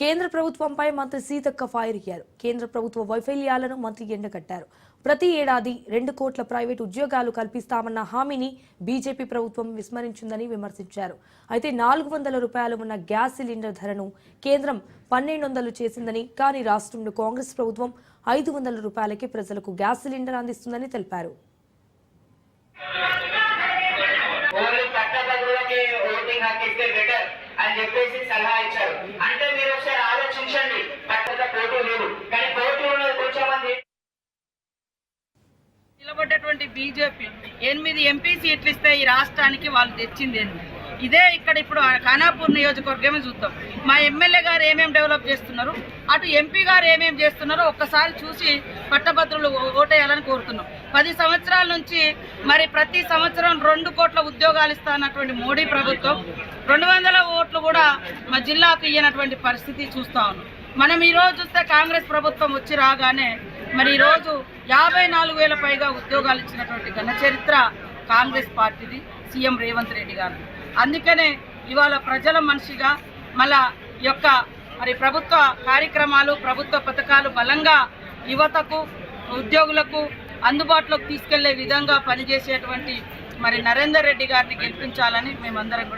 కేంద్ర ప్రభుత్వంపై మంత్రి సీతక్క ఫైర్ అయ్యారు. కేంద్ర ప్రభుత్వ వైఫల్యాలను మంత్రి ఎండగట్టారు. ప్రతి ఏడాది 2 కోట్ల ప్రైవేటు ఉద్యోగాలు కల్పిస్తామన్న హామీని బీజేపీ ప్రభుత్వం విస్మరించిందని విమర్శించారు. అయితే 400 రూపాయలు ఉన్న గ్యాస్ సిలిండర్ ధరను కేంద్రం 1200 చేసిందని, కానీ రాష్ట్రంలో కాంగ్రెస్ ప్రభుత్వం 500 రూపాయలకి ప్రజలకు గ్యాస్ సిలిండర్ అందిస్తుందని తెలిపారు. అని చెప్పేసి సలహా ఇచ్చారు. అంటే మీరు ఒకసారి ఆలోచించండి, పక్కన పోటీ లేదు, కానీ పోటీ ఉన్నది కొంచెం మంది. నిలబడ్డటువంటి బీజేపీ 8 ఎంపీ సీట్లు ఇస్తే ఈ రాష్ట్రానికి వాళ్ళు తెచ్చింది ఏంటి? ఇదే ఇక్కడ ఇప్పుడు ఖానాపూర్ నియోజకవర్గమే చూద్దాం. మా ఎమ్మెల్యే గారు ఏమేమి డెవలప్ చేస్తున్నారు, అటు ఎంపీ గారు ఏమేమి చేస్తున్నారో ఒక్కసారి చూసి పట్టభద్రులు ఓటేయాలని కోరుతున్నాం. 10 సంవత్సరాల నుంచి మరి ప్రతి సంవత్సరం 2 కోట్ల ఉద్యోగాలు ఇస్తానటువంటి మోడీ ప్రభుత్వం 200 ఓట్లు కూడా మా జిల్లాకు ఇయ్యనటువంటి పరిస్థితి చూస్తా ఉన్నాం. మనం ఈరోజు చూస్తే కాంగ్రెస్ ప్రభుత్వం వచ్చి రాగానే మరి ఈరోజు 54,000 పైగా ఉద్యోగాలు ఇచ్చినటువంటి ఘన చరిత్ర కాంగ్రెస్ పార్టీది, సీఎం రేవంత్ రెడ్డి గారు. అందుకనే ఇవాళ ప్రజల మనిషిగా మళ్ళా యొక్క మరి ప్రభుత్వ కార్యక్రమాలు, ప్రభుత్వ పథకాలు బలంగా యువతకు, ఉద్యోగులకు అందుబాటులోకి తీసుకెళ్లే విధంగా పనిచేసేటువంటి మరి నరేందర్ రెడ్డి గారిని గెలిపించాలని మేమందరం కూడా